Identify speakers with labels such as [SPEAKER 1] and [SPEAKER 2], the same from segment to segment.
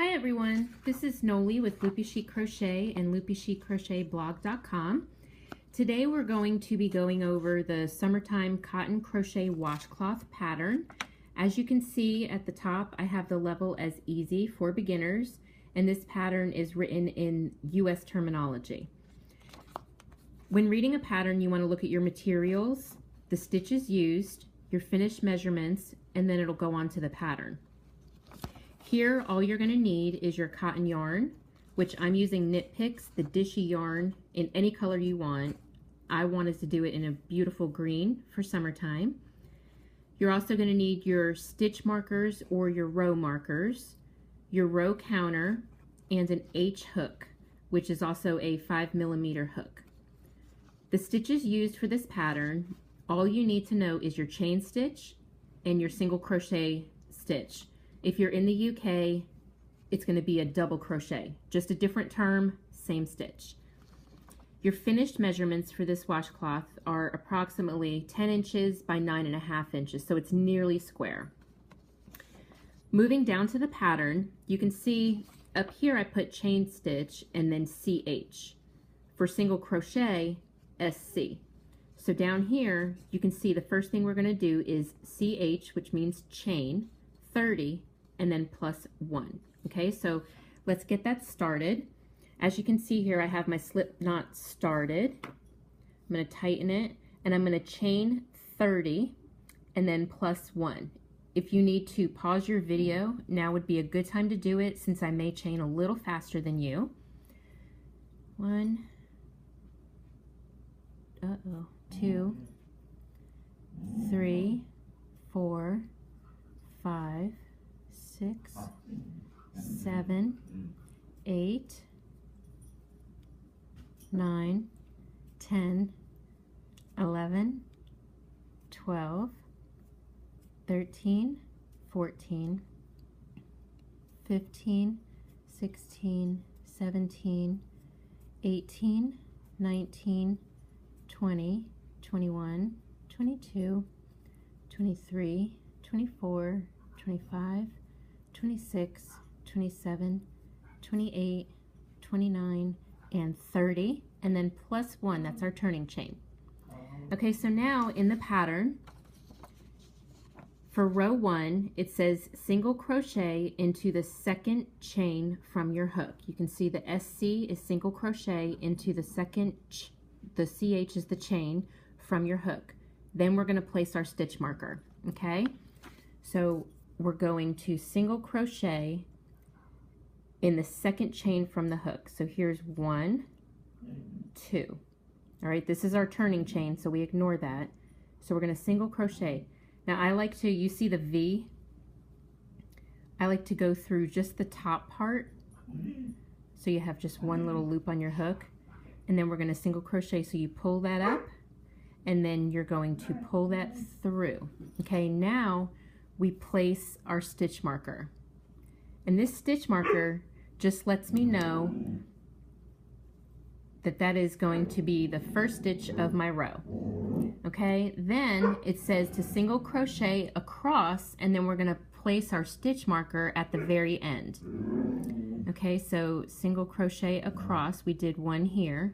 [SPEAKER 1] Hi everyone, this is Noli with Loopy Chic Crochet and loopychiccrochetblog.com. Today we're going to be going over the summertime cotton crochet washcloth pattern. As you can see at the top, I have the level as easy for beginners, and this pattern is written in US terminology. When reading a pattern, you want to look at your materials, the stitches used, your finished measurements, and then it'll go on to the pattern. Here, all you're going to need is your cotton yarn, which I'm using Knit Picks, the Dishy yarn, in any color you want. I wanted to do it in a beautiful green for summertime. You're also going to need your stitch markers or your row markers, your row counter, and an H hook, which is also a 5mm hook. The stitches used for this pattern, all you need to know is your chain stitch and your single crochet stitch. If you're in the UK, it's going to be a double crochet, just a different term, same stitch. Your finished measurements for this washcloth are approximately 10 inches by 9.5 inches, so it's nearly square. Moving down to the pattern, you can see up here I put chain stitch and then CH. For single crochet, SC. So down here, you can see the first thing we're going to do is CH, which means chain, 30, and then +1. Okay, so let's get that started. As you can see here, I have my slip knot started. I'm going to tighten it, and I'm going to chain 30 and then +1. If you need to pause your video, now would be a good time to do it, since I may chain a little faster than you. 1, 2, 3, 4, 5, 6, 7, 8, 9, 10, 11, 12, 13, 14, 15, 16, 17, 18, 19, 20, 21, 22, 23, 24, 25, 26, 27, 28, 29, and 30, and then +1, that's our turning chain. Okay, so now in the pattern, for row 1, it says single crochet into the second chain from your hook. You can see the SC is single crochet into the second, the CH is the chain from your hook. Then we're going to place our stitch marker, okay? So we're going to single crochet in the second chain from the hook. So here's 1, 2. All right, this is our turning chain, so we ignore that. So we're going to single crochet. Now I like to, you see the V? I like to go through just the top part, so you have just one little loop on your hook, and then we're going to single crochet. So you pull that up, and then you're going to pull that through. Okay, now we place our stitch marker, and this stitch marker just lets me know that that is going to be the first stitch of my row. Okay, then it says to single crochet across, and then we're going to place our stitch marker at the very end. Okay, so single crochet across, we did 1 here.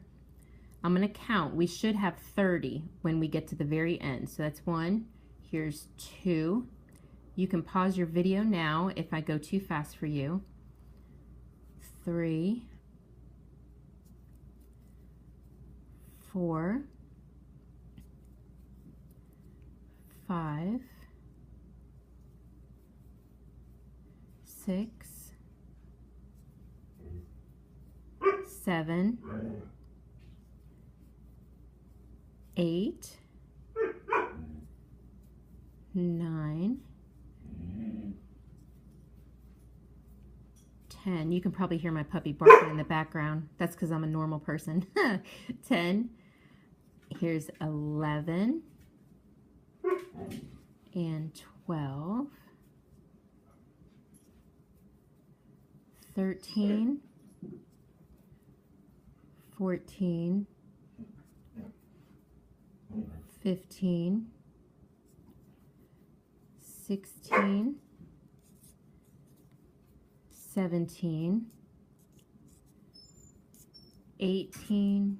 [SPEAKER 1] I'm going to count. We should have 30 when we get to the very end. So that's 1, here's 2. You can pause your video now if I go too fast for you. 3, 4, 5, 6, 7, 8, 9, 10. You can probably hear my puppy barking in the background. That's because I'm a normal person. 10. Here's 11 and 12, 13, 14, 15, 16, 17, 18,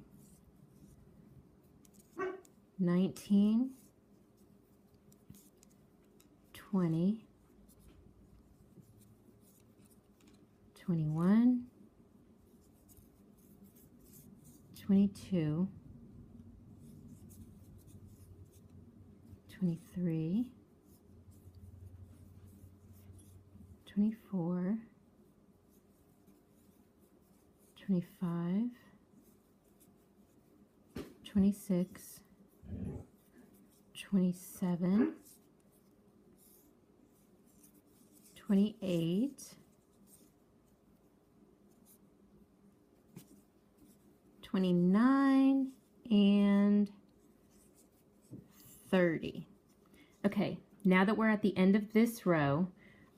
[SPEAKER 1] 19, 20, 21, 22, 23, 24, 25, 26, 27, 28, 29, and 30. Okay, now that we're at the end of this row,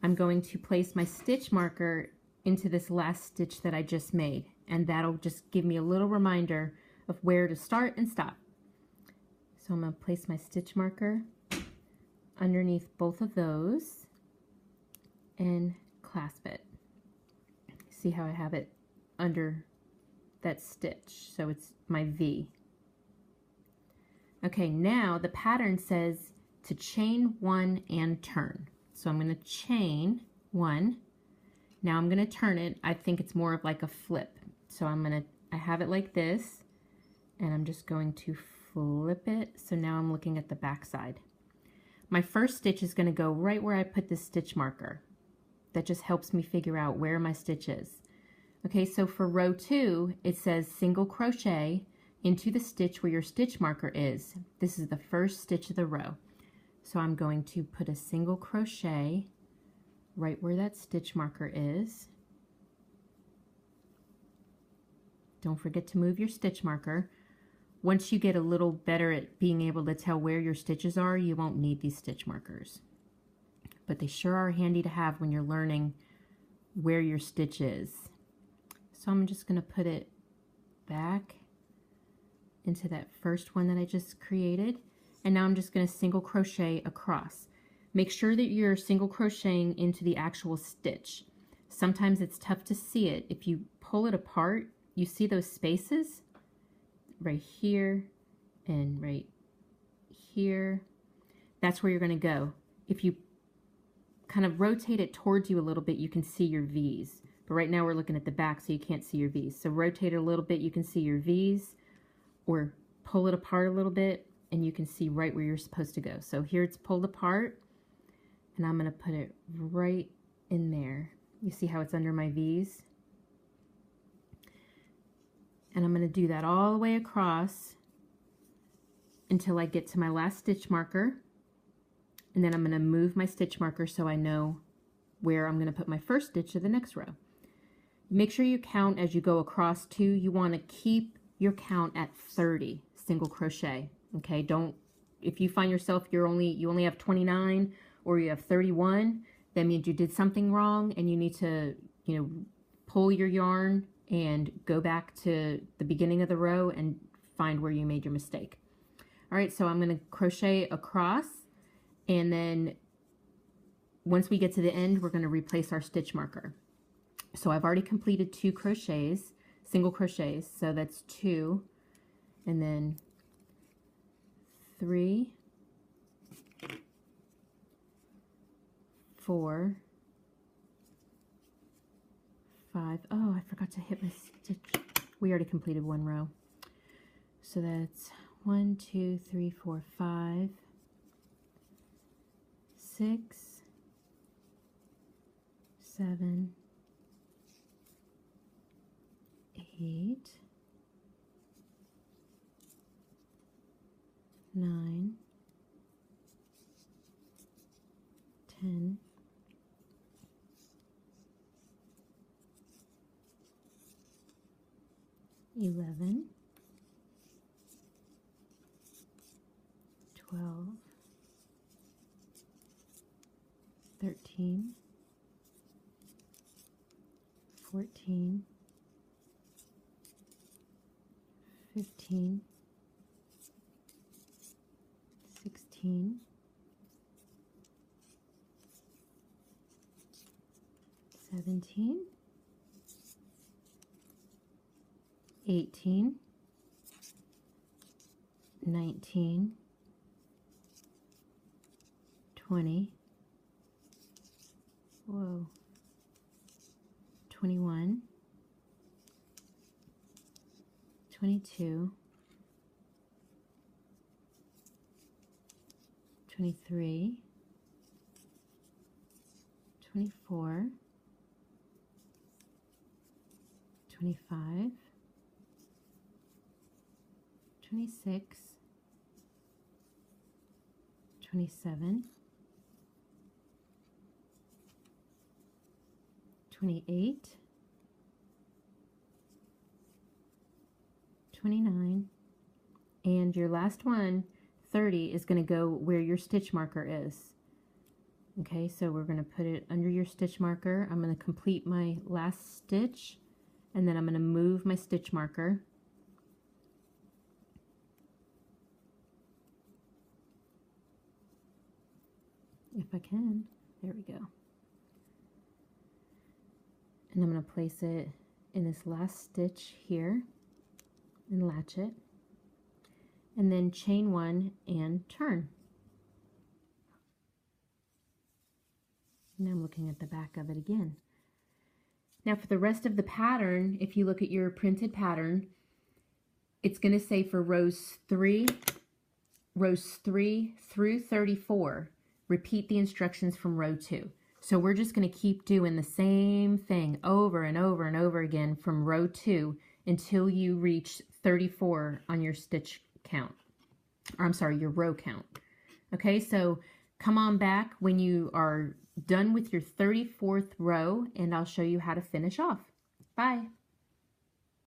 [SPEAKER 1] I'm going to place my stitch marker into this last stitch that I just made, and that'll just give me a little reminder of where to start and stop. So I'm going to place my stitch marker underneath both of those and clasp it. See how I have it under that stitch, so it's my V. Okay, now the pattern says to chain one and turn. So I'm going to chain one. Now I'm going to turn it. I think it's more of like a flip. So I have it like this, and I'm just going to flip it. So now I'm looking at the back side. My first stitch is going to go right where I put this stitch marker. That just helps me figure out where my stitch is. Okay, so for row 2, it says single crochet into the stitch where your stitch marker is. This is the first stitch of the row. So I'm going to put a single crochet right where that stitch marker is. Don't forget to move your stitch marker. Once you get a little better at being able to tell where your stitches are, you won't need these stitch markers. But they sure are handy to have when you're learning where your stitch is. So I'm just going to put it back into that first one that I just created. And now I'm just going to single crochet across. Make sure that you're single crocheting into the actual stitch. Sometimes it's tough to see it. If you pull it apart, you see those spaces right here and right here. That's where you're going to go. If you kind of rotate it towards you a little bit, you can see your V's. But right now we're looking at the back, so you can't see your V's. So rotate it a little bit, you can see your V's, or pull it apart a little bit, and you can see right where you're supposed to go. So here it's pulled apart, and I'm going to put it right in there. You see how it's under my V's? And I'm going to do that all the way across until I get to my last stitch marker. And then I'm going to move my stitch marker so I know where I'm going to put my first stitch of the next row. Make sure you count as you go across too. You want to keep your count at 30 single crochet. Okay, if you find yourself you only have 29 or you have 31, that means you did something wrong and you need to, pull your yarn and go back to the beginning of the row and find where you made your mistake. All right, so I'm going to crochet across, and then once we get to the end, we're going to replace our stitch marker. So I've already completed 2 crochets, single crochets, so that's 2, and then 3, 4, 5. Oh, I forgot to hit my stitch. We already completed 1 row. So that's 1, 2, 3, 4, 5, 6, 7, 8, 9, 10, 11, 12, 13, 14, 15, 16, 17, 17, 18, 19, 20, 21, 22, 23, 24, 25, 26, 27, 28, 29, and your last one, 30, is going to go where your stitch marker is. Okay, so we're going to put it under your stitch marker. I'm going to complete my last stitch, and then I'm going to move my stitch marker. If I can. There we go. And I'm going to place it in this last stitch here and latch it. And then chain one and turn. Now I'm looking at the back of it again. Now for the rest of the pattern, if you look at your printed pattern, it's going to say for rows 3 through 34, repeat the instructions from row 2. So we're just going to keep doing the same thing over and over and over again from row 2 until you reach 34 on your stitch count. Or I'm sorry, your row count. Okay, so come on back when you are done with your 34th row and I'll show you how to finish off. Bye.